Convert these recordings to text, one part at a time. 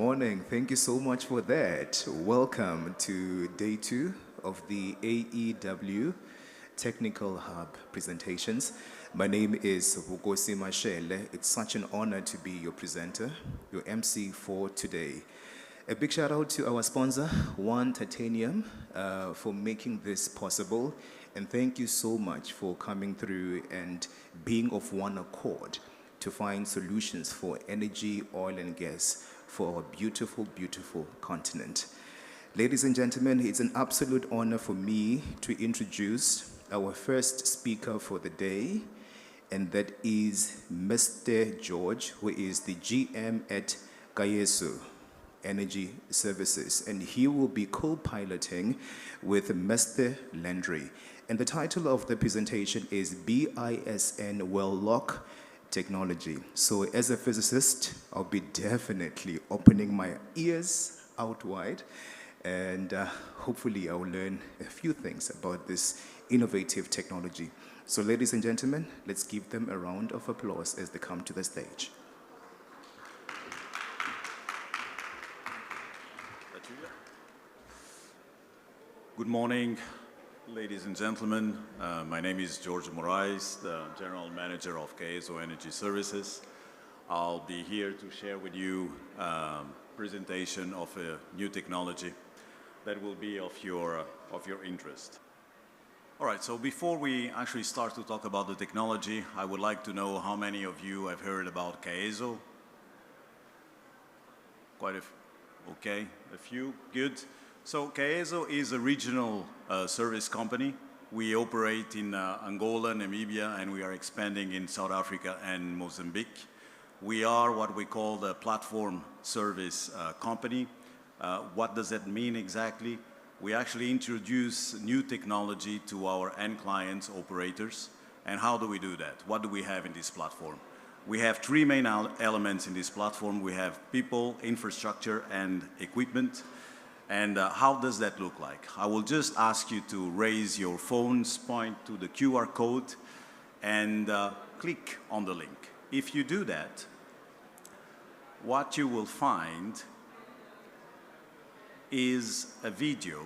morning. Thank you so much for that. Welcome to day 2 of the AEW Technical Hub presentations. My name is Vukosi Mashele. It's such an honor to be your presenter, your MC for today. A big shout out to our sponsor, One Titanium, for making this possible. And thank you so much for coming through and being of one accord to find solutions for energy, oil, and gas for our beautiful, beautiful continent. Ladies and gentlemen, it's an absolute honor for me to introduce our first speaker for the day, and that is Mr. George, who is the GM at Kaeso Energy Services, and he will be co-piloting with Mr. Landry. And the title of the presentation is BiSN Wel-LoK Technology. So as a physicist, I'll be definitely opening my ears out wide, and hopefully I'll learn a few things about this innovative technology. So ladies and gentlemen, let's give them a round of applause as they come to the stage. Good morning, ladies and gentlemen. My name is Jorge de Morais, the General Manager of Kaeso Energy Services. I'll be here to share with you a presentation of a new technology that will be of your interest. All right, so before we actually start to talk about the technology, I would like to know how many of you have heard about Kaeso? Quite a few. Okay, a few, good. So Kaeso is a regional service company. We operate in Angola, Namibia, and we are expanding in South Africa and Mozambique. We are what we call the platform service company. What does that mean exactly? We actually introduce new technology to our end clients, operators. And how do we do that? What do we have in this platform? We have 3 main elements in this platform. We have people, infrastructure, and equipment. And how does that look like? I will just ask you to raise your phones, point to the QR code, and click on the link. If you do that, what you will find is a video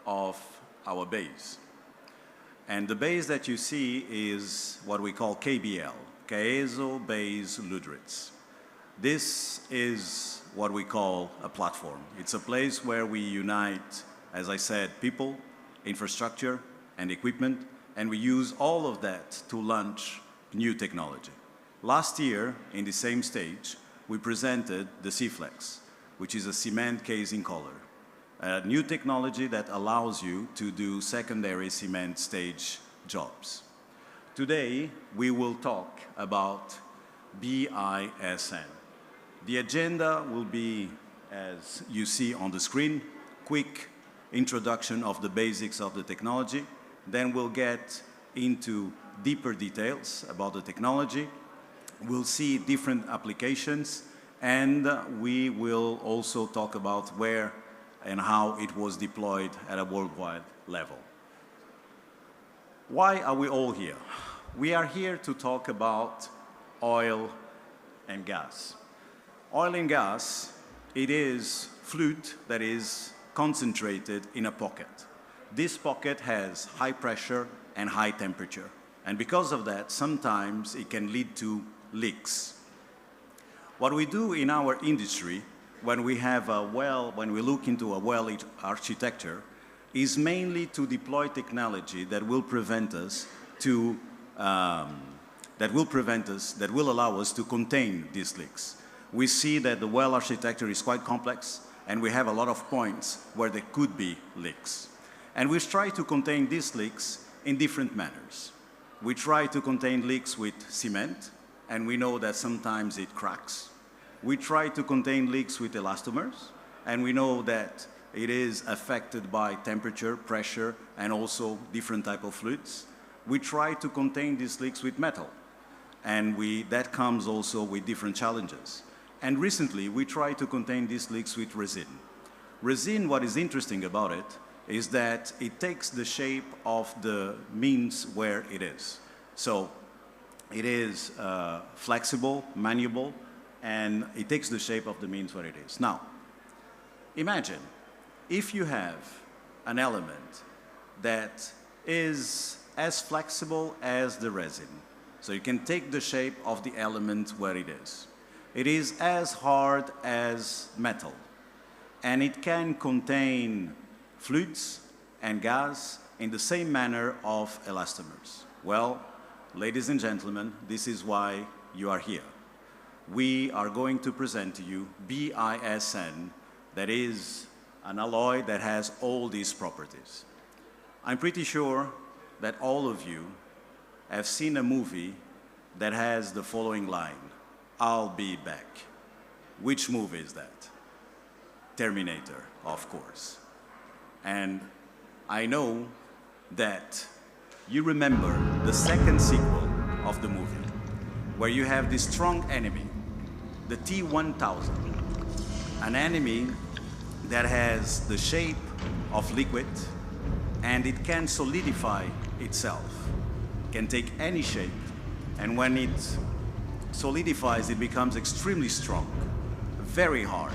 of our base. And the base that you see is what we call KBL, Kaeso Base Ludritz. This is what we call a platform. It's a place where we unite, as I said, people, infrastructure, and equipment, and we use all of that to launch new technology. Last year, in the same stage, we presented the C-Flex, which is a cement casing collar, a new technology that allows you to do secondary cement stage jobs. Today, we will talk about BiSN. The agenda will be, as you see on the screen, quick introduction of the basics of the technology. Then we'll get into deeper details about the technology. We'll see different applications, and we will also talk about where and how it was deployed at a worldwide level. Why are we all here? We are here to talk about oil and gas. Oil and gas, it is fluid that is concentrated in a pocket. This pocket has high pressure and high temperature. And because of that, sometimes it can lead to leaks. What we do in our industry, when we have a well, when we look into a well architecture, is mainly to deploy technology that will prevent us to, that will allow us to contain these leaks. We see that the well architecture is quite complex, and we have a lot of points where there could be leaks. And we try to contain these leaks in different manners. We try to contain leaks with cement, and we know that sometimes it cracks. We try to contain leaks with elastomers, and we know that it is affected by temperature, pressure, and also different type of fluids. We try to contain these leaks with metal, and that comes also with different challenges. And recently, we try to contain these leaks with resin. Resin, what is interesting about it, is that it takes the shape of the means where it is. So it is flexible, malleable, and it takes the shape of the means where it is. Now, imagine if you have an element that is as flexible as the resin. So you can take the shape of the element where it is. It is as hard as metal, and it can contain fluids and gas in the same manner of elastomers. Well, ladies and gentlemen, this is why you are here. We are going to present to you BiSN, that is an alloy that has all these properties. I'm pretty sure that all of you have seen a movie that has the following line, "I'll be back." Which movie is that? Terminator, of course. And I know that you remember the second sequel of the movie, where you have this strong enemy, the T-1000, an enemy that has the shape of liquid, and it can solidify itself. It can take any shape, and when it solidifies, it becomes extremely strong, very hard.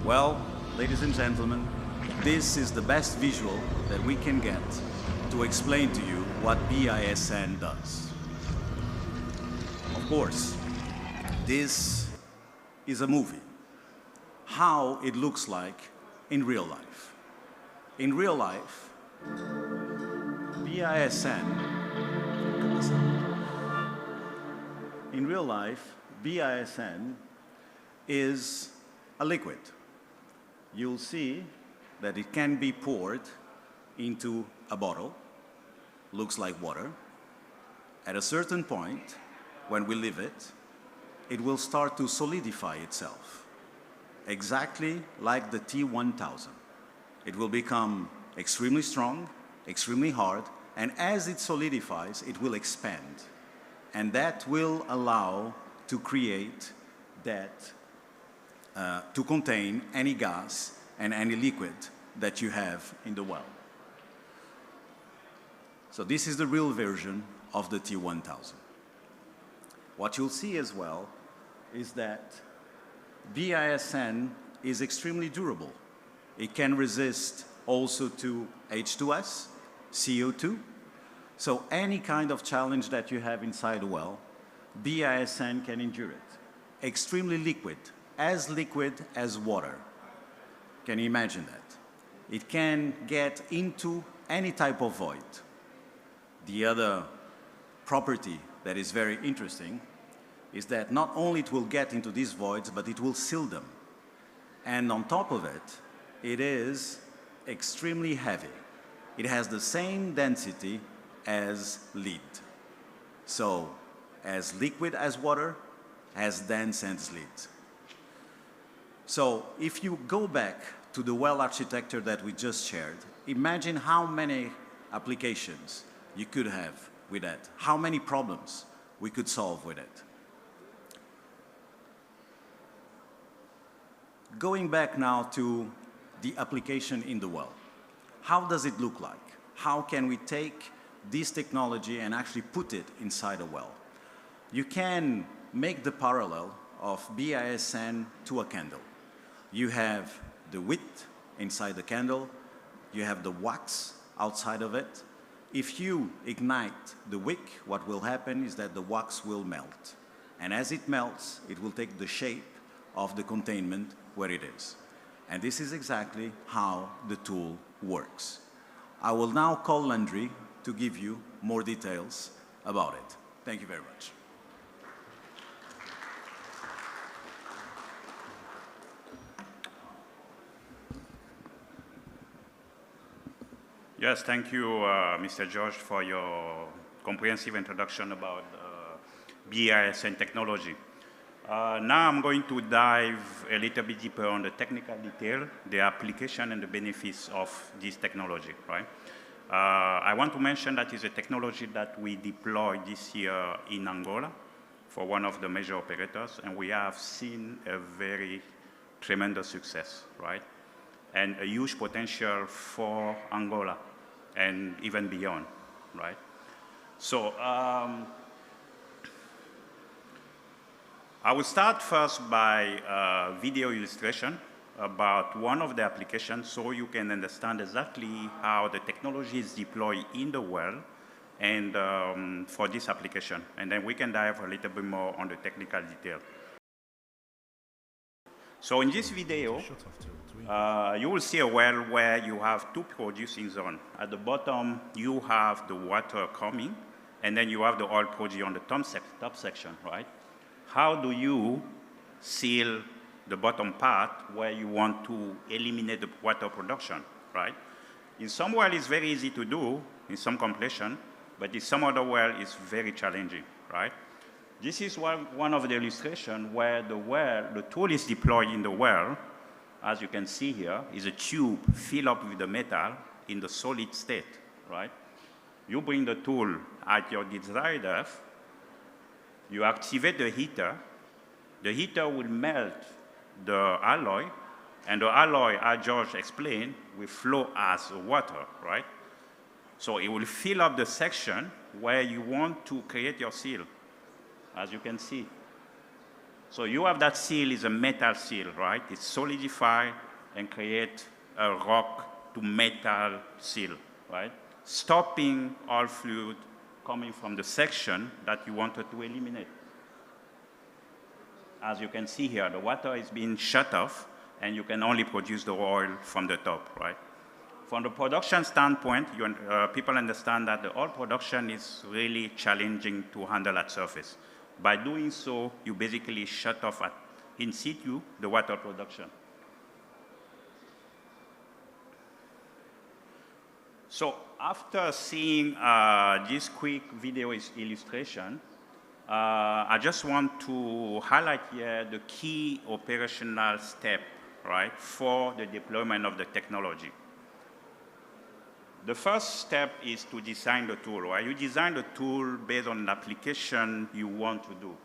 Well, ladies and gentlemen, this is the best visual that we can get to explain to you what BiSN does. Of course, this is a movie. How it looks like in real life. In real life, BiSN is a liquid. You'll see that it can be poured into a bottle, looks like water. At a certain point, when we leave it, it will start to solidify itself, exactly like the T-1000. It will become extremely strong, extremely hard, and as it solidifies, it will expand. And that will allow to create that, to contain any gas and any liquid that you have in the well. So this is the real version of the T-1000. What you'll see as well is that BiSN is extremely durable. It can resist also to H2S, CO2. So any kind of challenge that you have inside a well, BiSN can endure it. Extremely liquid as water. Can you imagine that? It can get into any type of void. The other property that is very interesting is that not only it will get into these voids, but it will seal them. And on top of it, it is extremely heavy. It has the same density as lead. So, as liquid as water, as dense as lead. So, if you go back to the well architecture that we just shared, imagine how many applications you could have with that, how many problems we could solve with it. Going back now to the application in the well. How does it look like? How can we take this technology and actually put it inside a well? You can make the parallel of BiSN to a candle. You have the wick inside the candle, you have the wax outside of it. If you ignite the wick, what will happen is that the wax will melt. And as it melts, it will take the shape of the containment where it is. And this is exactly how the tool works. I will now call Landry to give you more details about it. Thank you very much. Yes, thank you, Mr. George, for your comprehensive introduction about BiSN technology. Now I'm going to dive a little bit deeper on the technical detail, the application and the benefits of this technology, right? I want to mention that is a technology that we deployed this year in Angola for one of the major operators, and we have seen a very tremendous success, right? And a huge potential for Angola and even beyond, right? So, I will start first by a video illustration about one of the applications so you can understand exactly how the technology is deployed in the well and for this application. And then we can dive a little bit more on the technical detail. So in this video, you will see a well where you have two producing zones. At the bottom, you have the water coming, and then you have the oil produce on the top section, right? How do you seal the bottom part where you want to eliminate the water production, right? In some well, it's very easy to do, in some completion, but in some other well, it's very challenging, right? This is one of the illustrations where the tool is deployed in the well. As you can see here, is a tube filled up with the metal in the solid state, right? You bring the tool at your desired depth, you activate the heater will melt the alloy, and the alloy, as George explained, will flow as water, right? So it will fill up the section where you want to create your seal, as you can see. So you have that seal is a metal seal, right? It's solidified and create a rock to metal seal, right? Stopping all fluid coming from the section that you wanted to eliminate. As you can see here, the water is being shut off and you can only produce the oil from the top, right? From the production standpoint, people understand that the oil production is really challenging to handle at surface. By doing so, you basically shut off in situ the water production. So after seeing this quick video illustration, I just want to highlight here the key operational step, right, for the deployment of the technology. The first step is to design the tool, right? You design the tool based on the application you want to do.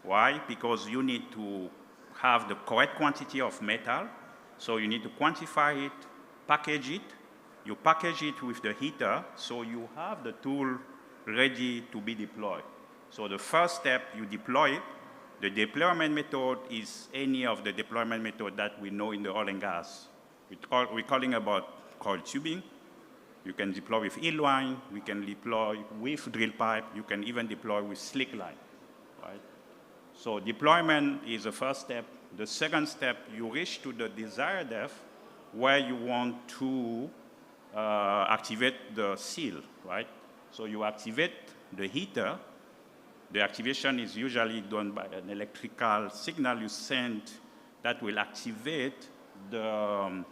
Why? Because you need to have the correct quantity of metal, so you need to quantify it, package it. You package it with the heater, so you have the tool ready to be deployed. So the first step, you deploy it. The deployment method is any of the deployment method that we know in the oil and gas. We're calling about coiled tubing. You can deploy with eel line, we can deploy with drill pipe, you can even deploy with slick line, right? So deployment is the first step. The second step, you reach to the desired depth where you want to activate the seal, right? So you activate the heater. The activation is usually done by an electrical signal you send that will activate the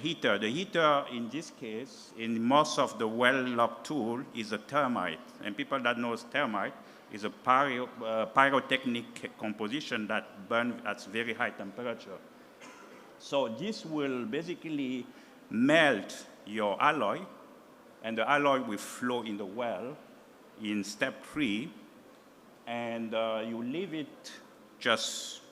heater. The heater, in this case, in most of the well-LoK tool, is a thermite. And people that know thermite is a pyrotechnic composition that burns at very high temperature. So this will basically melt your alloy, and the alloy will flow in the well in step 3, and you leave it just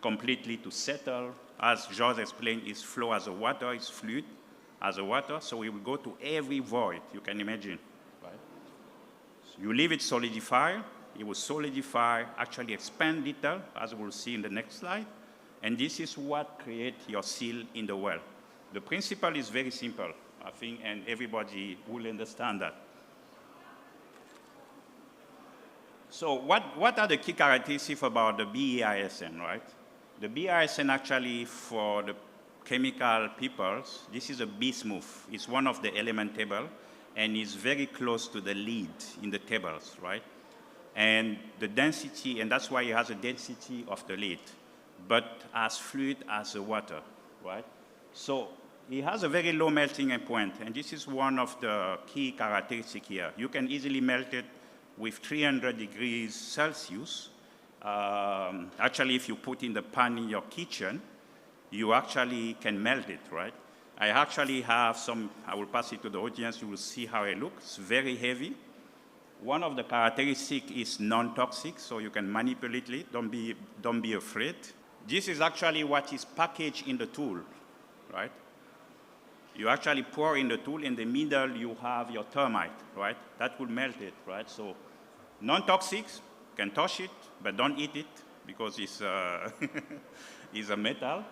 completely to settle. As George explained, it's flow as a water, it's fluid as a water, so it will go to every void you can imagine, right? So you leave it solidify, it will solidify, actually expand little, as we'll see in the next slide, and this is what creates your seal in the well. The principle is very simple, I think, and everybody will understand that. So what are the key characteristics about the BiSN, right? The BiSN actually, for the chemical peoples, this is a bismuth. It's one of the element table, and it's very close to the lead in the tables, right? And the density, and that's why it has a density of the lead, but as fluid as the water, right? So it has a very low melting point, and this is one of the key characteristics here. You can easily melt it with 300 degrees Celsius. Actually, if you put in the pan in your kitchen, you actually can melt it, right? I actually have some, I will pass it to the audience, you will see how it looks. It's very heavy. One of the characteristics is non-toxic, so you can manipulate it, don't be afraid. This is actually what is packaged in the tool, right? You actually pour in the tool, in the middle you have your thermite, right? That will melt it, right? So non-toxic, can touch it, but don't eat it because it's, it's a metal.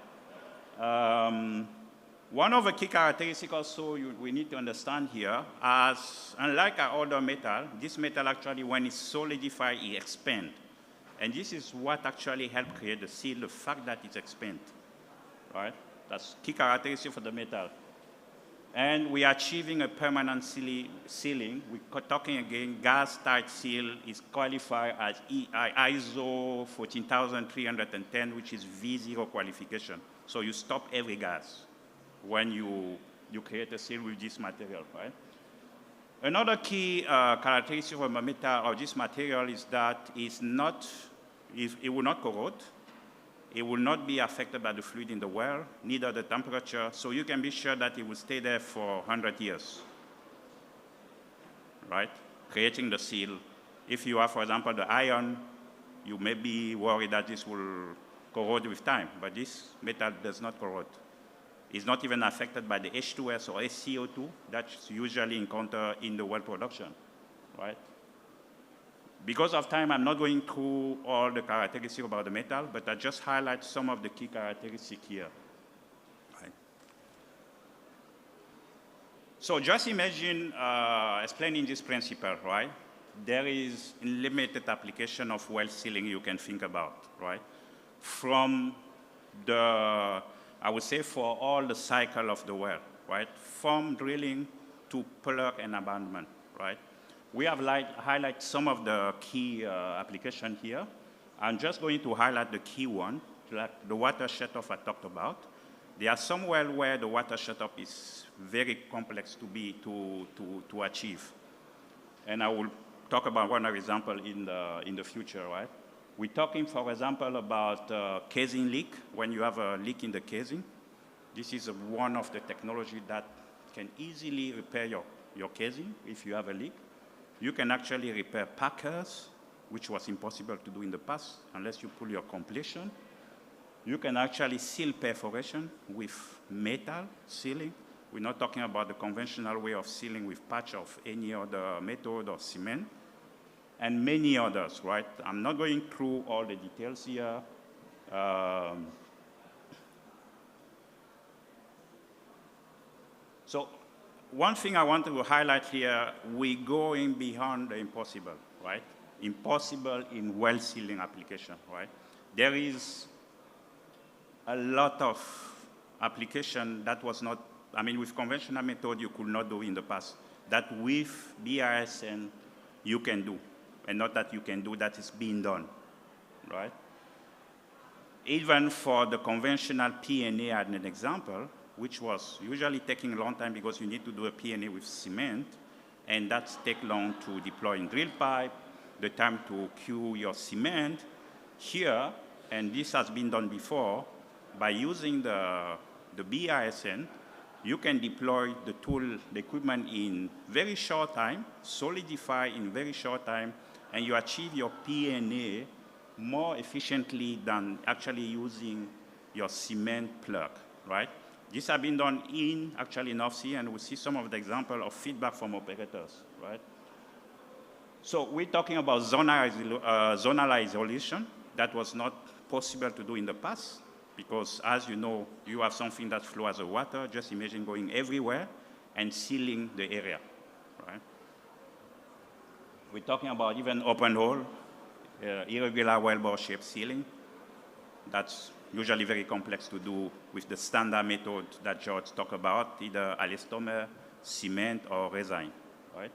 One of the key characteristics also we need to understand here, as unlike our other metal, this metal actually, when it's solidified, it expands. And this is what actually helped create the seal, the fact that it expands, right? That's key characteristic for the metal. And we are achieving a permanent sealing. We're talking again, gas-tight seal is qualified as ISO 14310, which is V0 qualification. So you stop every gas when you create a seal with this material, right? Another key characteristic of a metal of this material is that it will not corrode. It will not be affected by the fluid in the well, neither the temperature, so you can be sure that it will stay there for 100 years, right? Creating the seal. If you have, for example, the iron, you may be worried that this will corrode with time, but this metal does not corrode. It's not even affected by the H2S or SCO2 that's usually encountered in the well production, right? Because of time, I'm not going through all the characteristics about the metal, but I just highlight some of the key characteristics here. Right. So just imagine explaining this principle, right? There is limited application of well sealing you can think about, right? From the, I would say for all the cycle of the well, right? From drilling to plug and abandonment, right? We have highlighted some of the key applications here. I'm just going to highlight the key one, like the water shutoff I talked about. There are some wells where the water shutoff is very complex to achieve. And I will talk about one example in the future, right? We're talking, for example, about casing leak, when you have a leak in the casing. This is one of the technology that can easily repair your casing if you have a leak. You can actually repair packers, which was impossible to do in the past unless you pull your completion. You can actually seal perforation with metal sealing. We're not talking about the conventional way of sealing with patch of any other method or cement, and many others, right? I'm not going through all the details here. So one thing I want to highlight here, we're going beyond the impossible, right? Impossible in well sealing application, right? There is a lot of application that was not, I mean, with conventional method you could not do in the past, that with BiSN you can do, and not that you can do, that is being done, right? Even for the conventional P&A as an example, which was usually taking a long time because you need to do a P&A with cement, and that's take long to deploy in drill pipe, the time to cure your cement. Here, and this has been done before, by using the BiSN, you can deploy the tool, the equipment in very short time, solidify in very short time, and you achieve your P&A more efficiently than actually using your cement plug, right? This has been done actually in North Sea, and we see some of the example of feedback from operators, right? So we're talking about zonal isolation. That was not possible to do in the past, because as you know, you have something that flows as water. Just imagine going everywhere and sealing the area, right? We're talking about even open hole, irregular wellbore shape sealing. That's usually very complex to do with the standard method that George talked about, either elastomer, cement, or resin, right?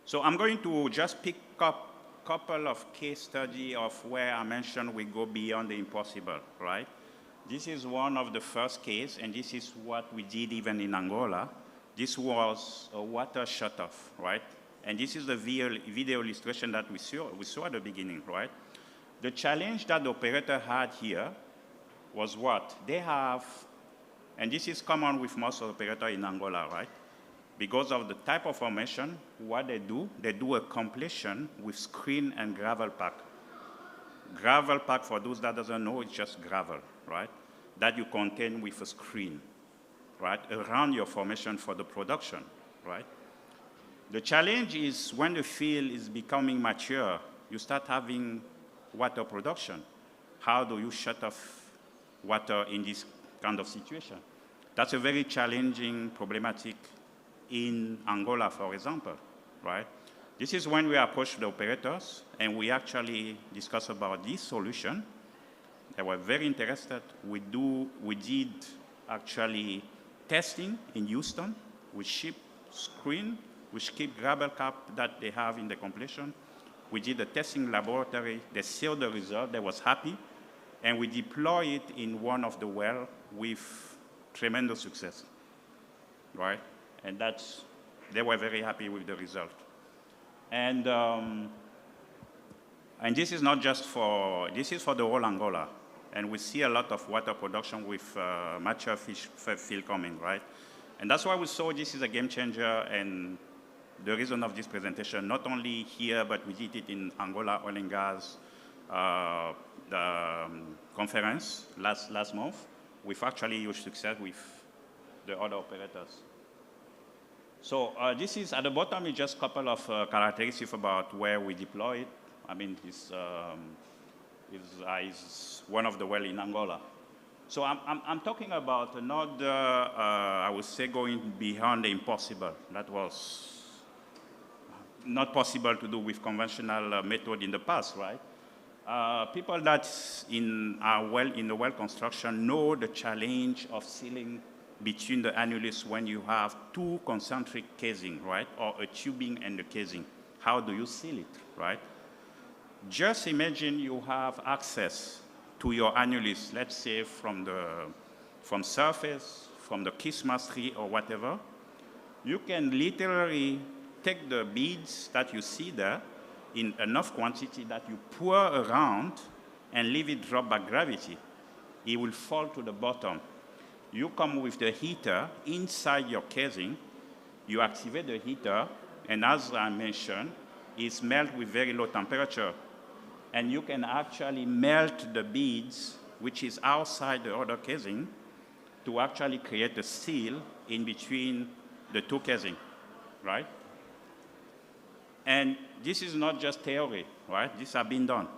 So I'm going to just pick up a couple of case studies of where I mentioned we go beyond the impossible, right? This is one of the first case, and this is what we did even in Angola. This was a water shutoff, right? And this is the video illustration that we saw at the beginning, right? The challenge that the operator had here was what? They have, and this is common with most operators in Angola, right? Because of the type of formation, what they do a completion with screen and gravel pack. Gravel pack, for those that doesn't know, it's just gravel, right? That you contain with a screen, right? Around your formation for the production, right? The challenge is when the field is becoming mature, you start having water production. How do you shut off water in this kind of situation? That's a very challenging problematic in Angola, for example, right? This is when we approached the operators, and we actually discussed about this solution. They were very interested. We did actually testing in Houston. We shipped screen, we shipped gravel cap that they have in the completion. We did a testing laboratory. They saw the result. They was happy. And we deployed it in one of the wells with tremendous success, right? And they were very happy with the result. And this is not just this is for the whole Angola. And we see a lot of water production with mature field coming, right? And that's why we saw this is a game changer, and the reason of this presentation, not only here, but we did it in Angola Oil and Gas conference last month, with actually huge success with the other operators. So this is, at the bottom, is just a couple of characteristics about where we deploy it. I mean, it's one of the wells in Angola. So I'm talking about another, I would say, going beyond the impossible. That was not possible to do with conventional method in the past, right? People that in the well construction know the challenge of sealing between the annulus when you have two concentric casing, right? Or a tubing and the casing. How do you seal it, right? Just imagine you have access to your annulus, let's say from surface, from the Christmas tree or whatever. You can literally take the beads that you see there in enough quantity that you pour around and leave it drop by gravity. It will fall to the bottom. You come with the heater inside your casing, you activate the heater, and as I mentioned, it's melted with very low temperature. And you can actually melt the beads, which is outside the other casing, to actually create a seal in between the two casings, right? And this is not just theory, right? This has been done.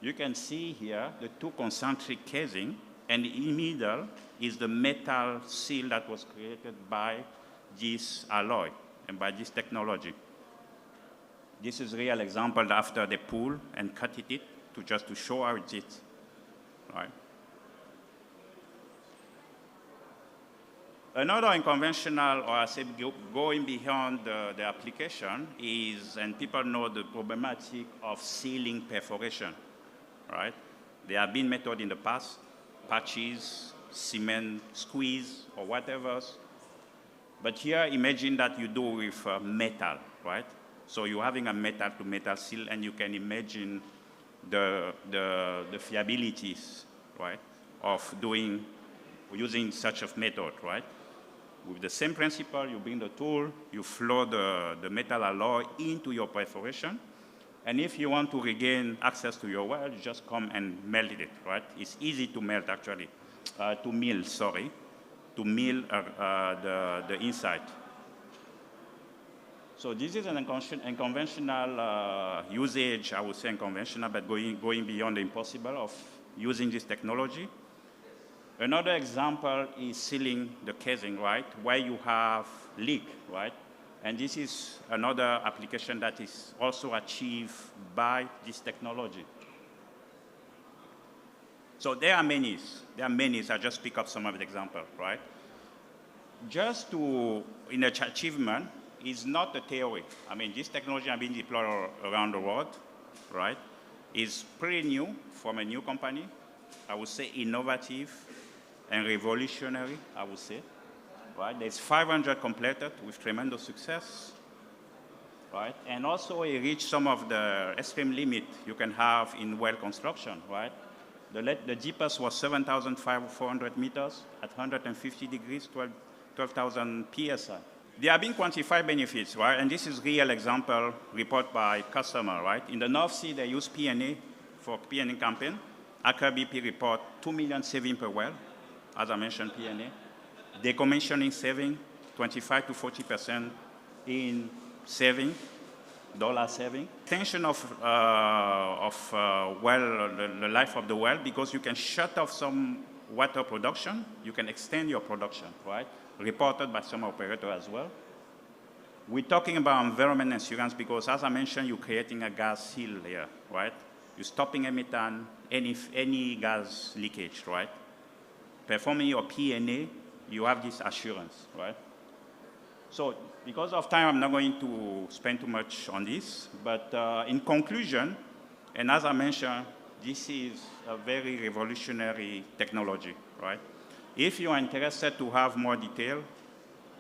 You can see here the two concentric casing, and in the middle is the metal seal that was created by this alloy and by this technology. This is a real example after they pull and cut it to show how it is, right? Another unconventional, or I say going beyond the application is, and people know the problematic of sealing perforation, right? There have been methods in the past, patches, cement, squeeze, or whatever. But here, imagine that you do with metal, right? So you're having a metal-to-metal seal, and you can imagine the fiabilities, right, of using such a method, right? With the same principle, you bring the tool, you flow the metal alloy into your perforation, and if you want to regain access to your well, you just come and melt it, right? It's easy to melt, actually, to mill the inside. So this is an unconventional usage, I would say unconventional, but going beyond the impossible of using this technology. Another example is sealing the casing, right, where you have leak, right? And this is another application that is also achieved by this technology. So there are many. I just pick up some of the examples, right? Just in achievement, is not a theory. I mean, this technology has been deployed around the world, right? It's pretty new from a new company. I would say innovative and revolutionary, I would say, right? There's 500 completed with tremendous success, right? And also it reached some of the extreme limit you can have in well construction, right? The deepest was 7,400 meters at 150 degrees, 12,000 PSI. There have been quantified benefits, right? And this is real example report by customer, right? In the North Sea, they use P&A for P&A campaign. Aker BP report 2 million saving per well, as I mentioned, P&A. Decommissioning saving 25 to 40% in saving, dollar saving. Extension of the life of the well, because you can shut off some water production, you can extend your production, right? Reported by some operator as well. We're talking about environment insurance because, as I mentioned, you're creating a gas seal here, right? You're stopping a methane, any gas leakage, right? Performing your P&A, you have this assurance, right? So, because of time, I'm not going to spend too much on this, but in conclusion, and as I mentioned, this is a very revolutionary technology, right? If you are interested to have more detail,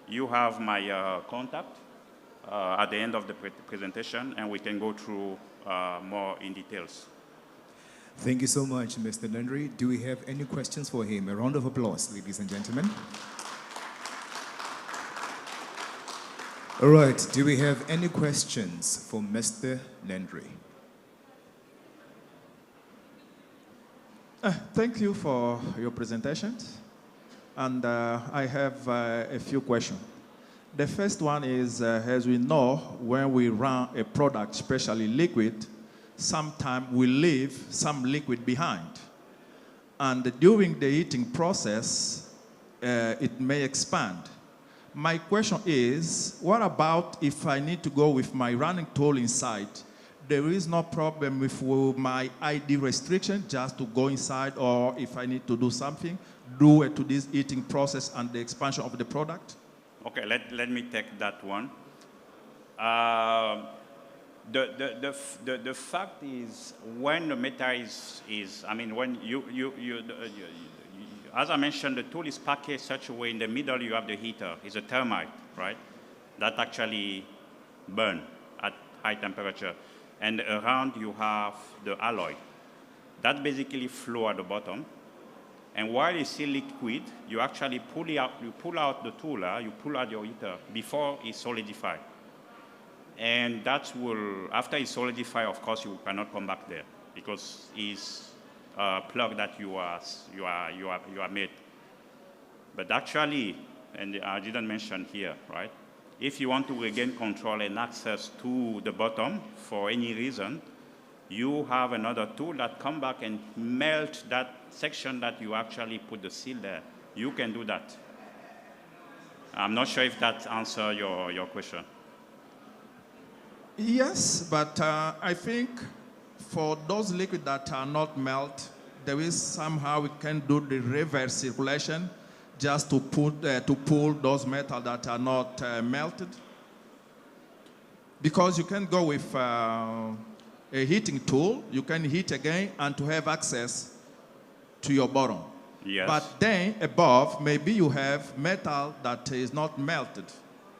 you have my contact at the end of the presentation, and we can go through more in details. Thank you so much, Mr. Landry. Do we have any questions for him? A round of applause, ladies and gentlemen. All right, do we have any questions for Mr. Landry? Thank you for your presentations. And I have a few questions. The first one is, as we know, when we run a product, especially liquid, sometimes we leave some liquid behind. And during the heating process, it may expand. My question is, what about if I need to go with my running tool inside? There is no problem with my ID restriction just to go inside, or if I need to do something, do it to this heating process and the expansion of the product? Okay, let me take that one. The fact is, when the meter is I mean, when as I mentioned, the tool is packaged such a way in the middle you have the heater. It's a thermite, right? That actually burn at high temperature. And around you have the alloy. That basically flow at the bottom. And while it's still liquid, you actually pull out the tool, you pull out your heater before it's solidified. And that will, after it's solidified, of course, you cannot come back there because it's a plug that you are made. But actually, and I didn't mention here, right? If you want to regain control and access to the bottom for any reason, you have another tool that come back and melt that section that you actually put the seal there. You can do that. I'm not sure if that answers your question. Yes, but I think for those liquids that are not melt, there is somehow we can do the reverse circulation just to pull those metals that are not melted. Because you can go with a heating tool, you can heat again and to have access to your bottom. Yes. But then above, maybe you have metal that is not melted,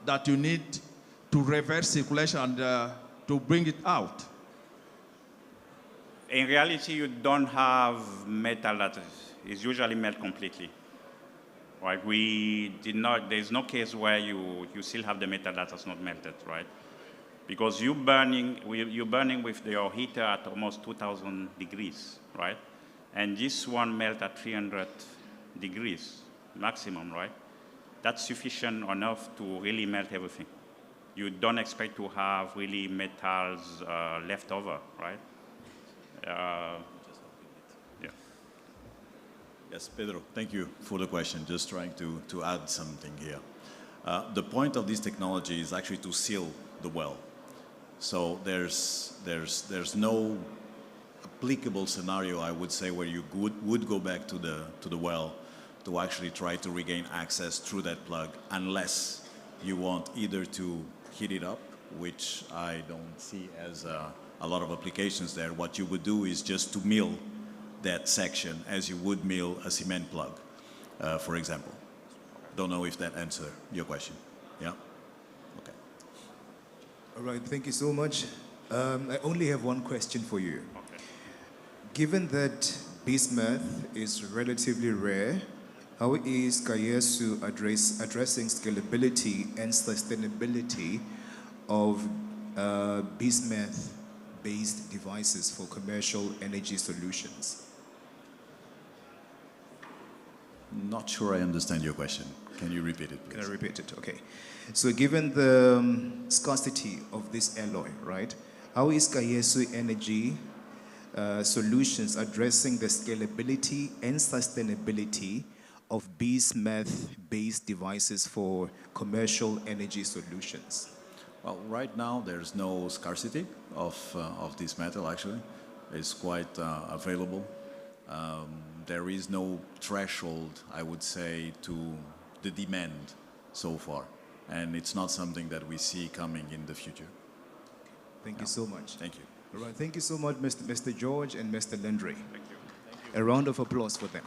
that you need to reverse circulation and to bring it out. In reality, you don't have metal that is usually melt completely. Right? There's no case where you still have the metal that has not melted, right? Because you're burning with your heater at almost 2,000 degrees, right? And this one melt at 300 degrees maximum, right? That's sufficient enough to really melt everything. You don't expect to have really metals left over, right? Yeah. Yes, Pedro, thank you for the question. Just trying to add something here. The point of this technology is actually to seal the well. So there's no applicable scenario, I would say, where you would go back to the well to actually try to regain access through that plug, unless you want either to heat it up, which I don't see as a lot of applications there. What you would do is just to mill that section as you would mill a cement plug, for example. Don't know if that answers your question. Yeah? Okay. All right, thank you so much. I only have one question for you. Okay. Given that bismuth is relatively rare, how is Kaeso addressing scalability and sustainability of bismuth-based devices for commercial energy solutions? Not sure I understand your question. Can you repeat it, please? Can I repeat it? Okay. So given the scarcity of this alloy, right, how is Kaeso Energy Solutions addressing the scalability and sustainability of bismuth-based devices for commercial energy solutions? Well, right now there's no scarcity of this metal, actually. It's quite available. There is no threshold, I would say, to the demand so far. And it's not something that we see coming in the future. Thank you so much. Thank you. All right, thank you so much, Mr. George and Mr. Landry. Thank you. A round of applause for them.